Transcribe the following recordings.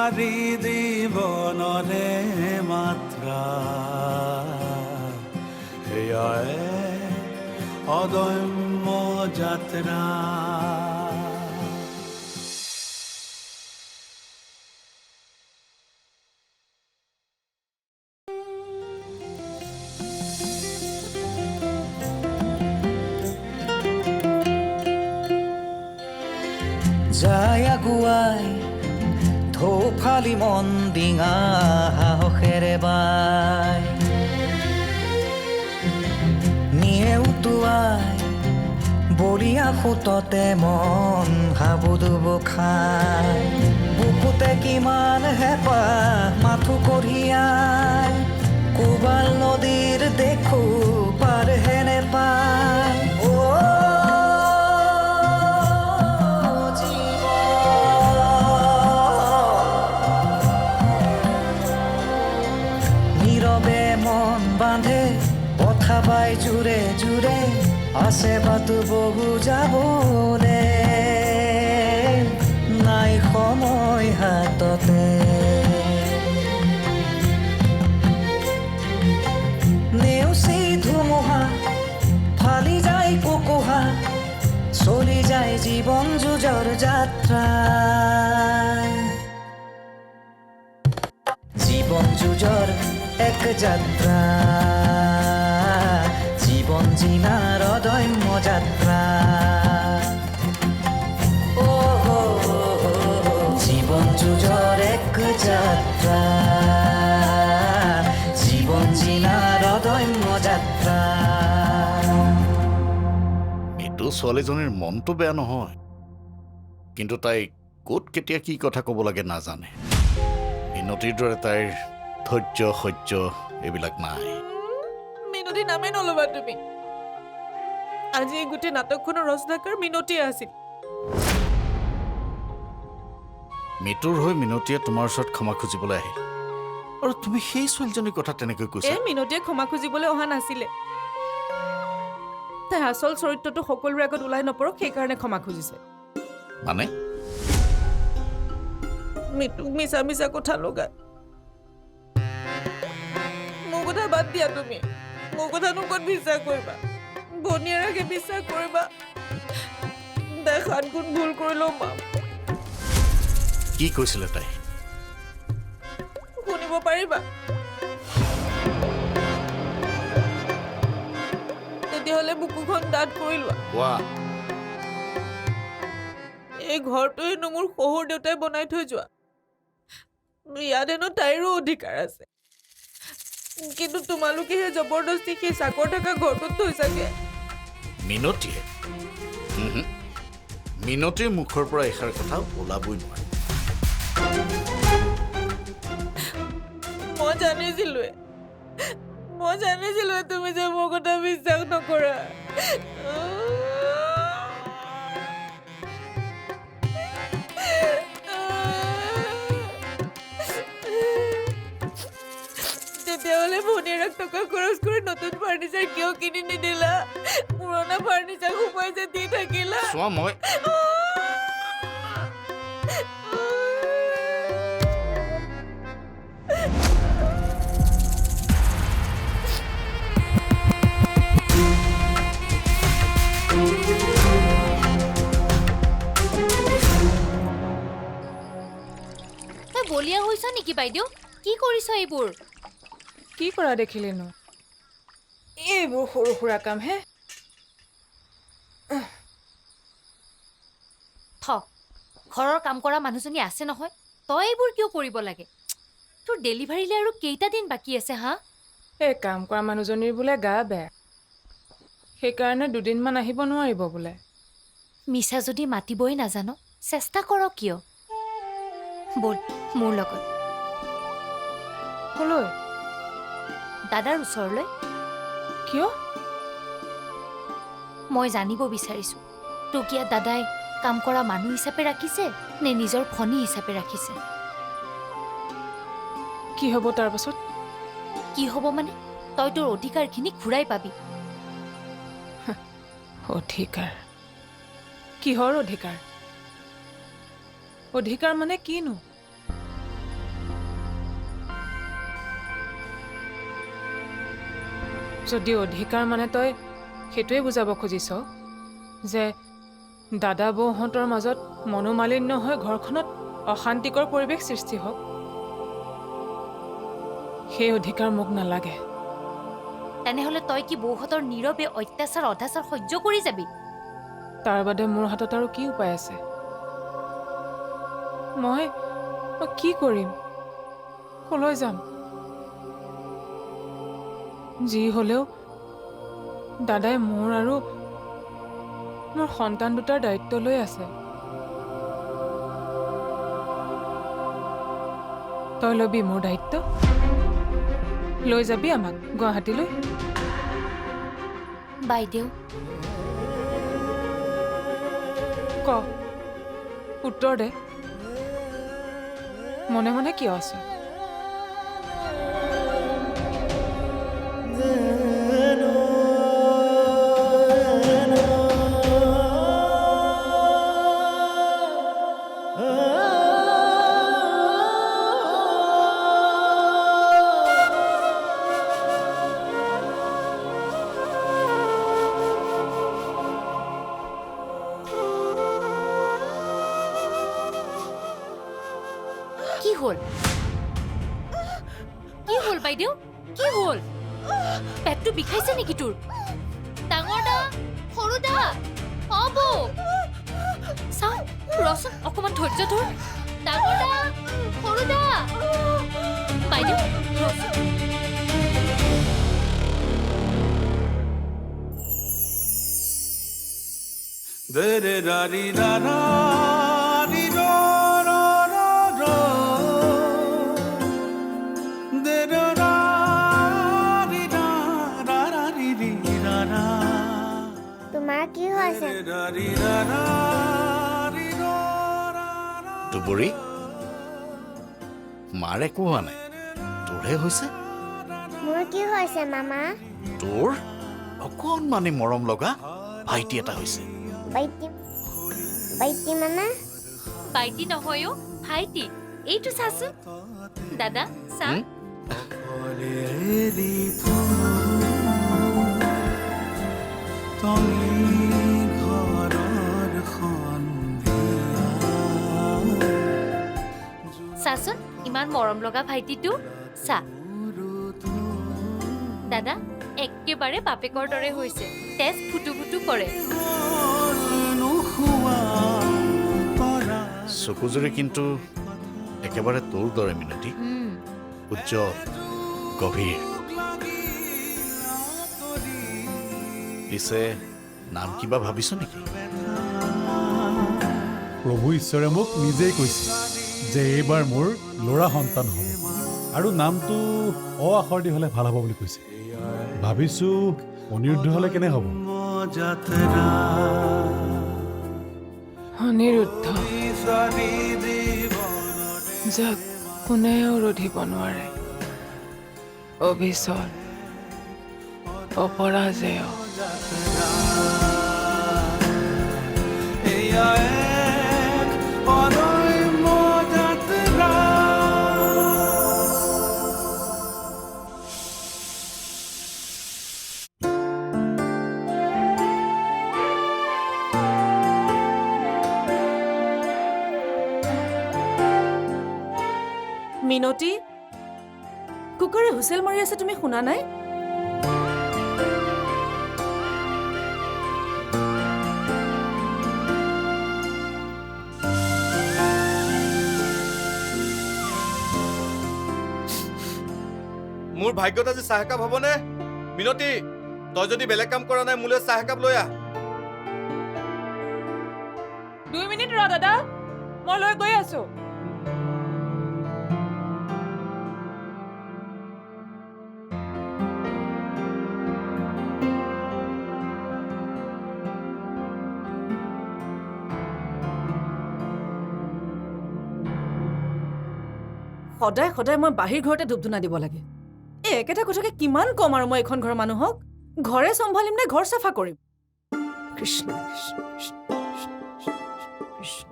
সাৰি জীৱনৰে মাত্ৰা এয়াই অদম্য যাত্ৰা যায় আগুৱাই ফালি মন ডিঙা সাহসেৰে বাই নিয়ে উটুৱাই বলিয়া সোঁততে মন হাবুডুব খাই বুকুতে কিমান হেঁপাহ মাথো কঢ়িয়াই কোবাল নদীৰ দেখো পাৰহে নেপায় বাই জুৰে জুৰে আছে বাটু বহু যাবলে নাই সময় হাততে নেওচি ধুমুহা ফালি যায় কুকুহা চলি যায় জীৱন যুঁজৰ যাত্ৰা জীৱন যুঁজৰ এক যাত্ৰা জীবন জিনাৰ অদম্য যাত্ৰা জীবন যুঁজৰ এক যাত্ৰা জীবন জিনাৰ অদম্য যাত্ৰা এইটো ছোৱালীজনীৰ মনটো বেয়া নহয় কিন্তু তাই ক'ত কেতিয়া কি কথা ক'ব লাগে নাজানে মিনতিৰ দৰে তাইৰ ধৈৰ্য সহ্য এইবিলাক নাই মিনতি নামে নলবা তুমি আজি এই গোটেই নাটকখনৰ ৰচনাকাৰ মিনতিয়ে আছিল মিতুৰ হৈ মিনতিয়ে তোমাৰ ওচৰত ক্ষমা খুজিবলৈ আহিল আৰু তুমি সেই ছোৱালীজনীৰ কথা তেনেকৈ কৈছা এই মিনতিয়ে ক্ষমা খুজিবলৈ অহা নাছিলে তাই আচল চৰিত্ৰটো সকলোৰে আগত ওলাই নপৰক সেইকাৰণে ক্ষমা খুজিছে মানে মিতুক মিছা মিছা কথা লগা মোৰ কথা বাদ দিয়া তুমি মোৰ কথানো ক'ত বিশ্বাস কৰিবা ভনীৰ আগে বিশ্বাস কৰিবা তাই 7 গুণ ভুল কৰিলো মা কি কৈছিলে তাই শুনিব পাৰিবা তেতিয়াহ'লে বুকুখন ডাঠ কৰি লোৱা কোৱা এই ঘৰটো হেনো মোৰ শহুৰ দেউতাই বনাই থৈ যোৱা ইয়াত হেনো তাইৰো অধিকাৰ আছে কিন্তু তোমালোকেহে জবৰদস্তি সেই চাকৰ থকা ঘৰটোত থৈছাগে মিনতিয়ে মিনতিৰ মুখৰ পৰা এষাৰ কথা ওলাবই নোৱাৰে মই জানিছিলোৱে তুমি যে মোৰ কথা বিশ্বাস নকৰা তেতিয়াহ'লে ভনীৰ টকা খৰচ কৰি নতুন ফাৰ্নিচাৰ কিয় কিনি নিদিলা পুৰণা ফাৰ্নিচাৰ সোমাই যে দি থাকিলা চোৱা মই বলিয়া হৈছা নেকি বাইদেউ কি কৰিছ এইবোৰ কি কৰা দেখিলেনো এইবোৰ সৰু সুৰা কাম হে ঘৰৰ কাম কৰা মানুহজনী আছে নহয় তই এইবোৰ কিয় কৰিব লাগে তোৰ ডেলিভাৰীলে আৰু কেইটা দিন বাকী আছে হা এই কাম কৰা মানুহজনীৰ বোলে গা বেয়া সেইকাৰণে দুদিনমান আহিব নোৱাৰিব বোলে মিছা যদি মাতিবই নাজানো চেষ্টা কৰ কিয় বল মোৰ লগত কলৈ দাদাৰ ওচৰলৈ কিয় মই জানিব বিচাৰিছো তোক ইয়াত দাদাই কাম কৰা মানুহ হিচাপে ৰাখিছে নে নিজৰ খনি হিচাপে ৰাখিছে কি হ'ব তাৰ পাছত কি হ'ব মানে তই তোৰ অধিকাৰখিনি ঘূৰাই পাবি অধিকাৰ কিহৰ অধিকাৰ অধিকাৰ মানে কিনো যদি অধিকাৰ মানে তই সেইটোৱে বুজাব খুজিছ যে দাদা বৌহঁতৰ মাজত মনোমালিন্য হৈ ঘৰখনত অশান্তিকৰ পৰিৱেশ সৃষ্টি হওক সেই অধিকাৰ মোক নালাগে তেনেহলে তই কি বৌহঁতৰ নীৰৱে অত্যাচাৰ অধাচাৰ সহ্য কৰি যাবি তাৰ বাদে মোৰ হাতত আৰু কি উপায় আছে মই কি কৰিম কলৈ যাম যি হলেও দাদাই মোৰ আৰু মোৰ সন্তান দুটাৰ দায়িত্ব লৈ আছে তই লবি মোৰ দায়িত্ব লৈ যাবি আমাক গুৱাহাটীলৈ বাইদেউ ক উত্তৰ দে মনে মনে কিয় আছে কি হল বাইদেউ কি হল পেটটো বিষাইছে নেকি তোৰ ডাঙৰ দা সৰু দা হ'ব চাও ৰচোন অকমান ধৈৰ্য ধৰ ডাঙৰ দা সৰু দা বাইদেউ ৰচোন দে রে রি রা রা রি রা রা রা রা দে রে রা রি রা রা রা রি রি রা রা তোমাৰ কি হৈছে ৰি ৰা ৰা ৰি ৰা ৰা ৰা দুবৰী মাৰ একো হোৱা নাই তোৰহে হৈছে মোৰ কি হৈছে মামা তোৰ অকণমানি মৰম লগা ভাইটি এটা হৈছে বাইটি বাইটি মানে বাইটি নহয় অ' ভাইটি এইটো চাচোন দাদা চা এৰি তুমি ঘৰৰ সন্ধিয়া চাচোন ইমান মৰম লগা ভাইটিটো চা দাদা একেবাৰে বাপেকৰ দৰে হৈছে তেজ ফুটু ফুটু কৰে চকুযোৰে কিন্তু একেবাৰে তোৰ দৰে মিনতি উজ্জ্বল গভীৰ পিছে নাম কিবা ভাবিছ নেকি প্ৰভু ঈশ্বৰে মোক নিজেই কৈছে যে এইবাৰ মোৰ ল'ৰা সন্তান হ'ব আৰু নামটো আখৰ দি হ'লে ভাল হ'ব বুলি কৈছে ভাবিছোঁ অনিৰুদ্ধ হ'লে কেনে হ'ব যাত্ৰা অনিৰুদ্ধ বিচাৰি দিব যাক কোনেও ৰুধিব নোৱাৰে অবিচল অপৰাজেয় এয়া এক অদম্য যাত্ৰা মিনতি কুকুৰে হুইচেল মাৰি আছে তুমি শুনা নাই মোৰ ভাগ্যত আজি চাহ একাপ হ'বনে? মিনতী, তই যদি বেলেগ কাম কৰা নাই মোলৈ চাহ একাপ লৈ আহ। 2 মিনিট ৰ দাদা, মই লৈ গৈ আছো। সদায় সদায় মই বাহিৰ ঘৰতে ধূপ ধূনা দিব লাগে। এই একেটা কথাকে কিমান কম আৰু মই এখন ঘৰৰ মানুহক? ঘৰে চম্ভালিম নে ঘৰ চাফা কৰিম? কৃষ্ণ কৃষ্ণ কৃষ্ণ কৃষ্ণ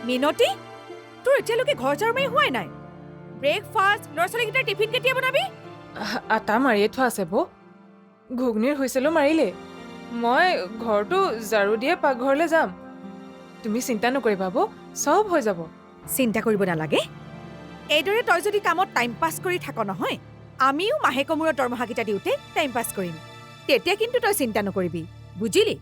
মিনতী, তোৰ এতিয়ালৈকে ঘৰ ঝাৰু মাৰি হোৱাই নাই। ব্ৰেকফাষ্ট, ল'ৰা ছোৱালীকেইটাৰ টিফিন কেতিয়া বনাবি? আটা মাৰিয়ে থোৱা আছে বৌ। ঘুগনিৰ হুইচেলো মাৰিলে। মই ঘৰটো ঝাৰু দিয়ে পাকঘৰলৈ যাম। তুমি চিন্তা নকৰিবা বৌ, চব হৈ যাব। চিন্তা কৰিব নালাগে। এইদৰে তই যদি কামত টাইম পাছ কৰি থাক নহয়, আমিও মাহেকৰ মূৰত দৰমহাকেইটা দিওঁতে টাইম পাছ কৰিম। তেতিয়া কিন্তু তই চিন্তা নকৰিবি, বুজিলি?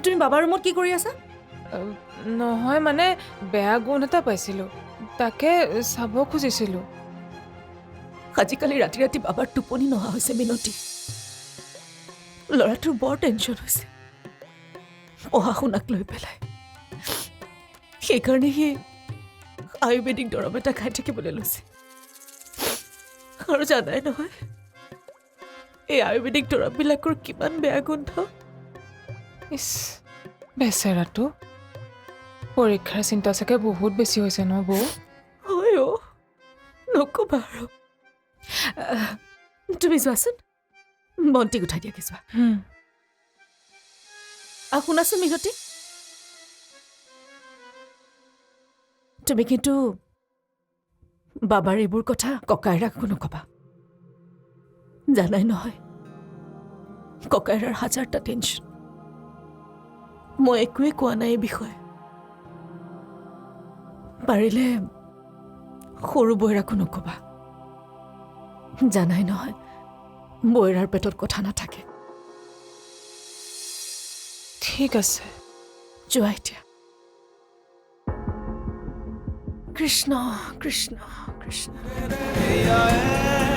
তুমি বাবাৰ ৰুমত কি কৰি আছা? নহয় মানে বেয়া গুণ এটা পাইছিলোঁ, তাকে চাব খুজিছিলোঁ। আজিকালি ৰাতি ৰাতি বাবাৰ টোপনি নহা হৈছে মিনতী। ল'ৰাটোৰ বৰ টেনশ্যন হৈছে পঢ়া শুনাক লৈ পেলাই। সেইকাৰণে সি আয়ুৰ্বেদিক দৰৱ এটা খাই থাকিবলৈ লৈছে। আৰু জানাই নহয় এই আয়ুৰ্বেদিক দৰৱবিলাকৰ কিমান বেয়া গোন্ধ। ইছ, বেচেৰাটো পৰীক্ষাৰ চিন্তা চাগে বহুত বেছি হৈছে ন বৌ? হয় অ', নক'বা আৰু। তুমি যোৱাচোন, বন্তি উঠাই দিয়াকে যোৱা। শুনাচোন মিনতী, তুমি কিন্তু বাবাৰ এইবোৰ কথা ককাইৰাকো নকবা জানাই নহয় ককাইৰাৰ হাজাৰটা টেনশ্যন মই একোৱে কোৱা নাই এই বিষয়ে পাৰিলে সৰু বৈৰাকো নকবা জানাই নহয় বৈৰাৰ পেটত কথা নাথাকে ঠিক আছে যোৱা এতিয়া কৃষ্ণ কৃষ্ণ কৃষ্ণ এয়া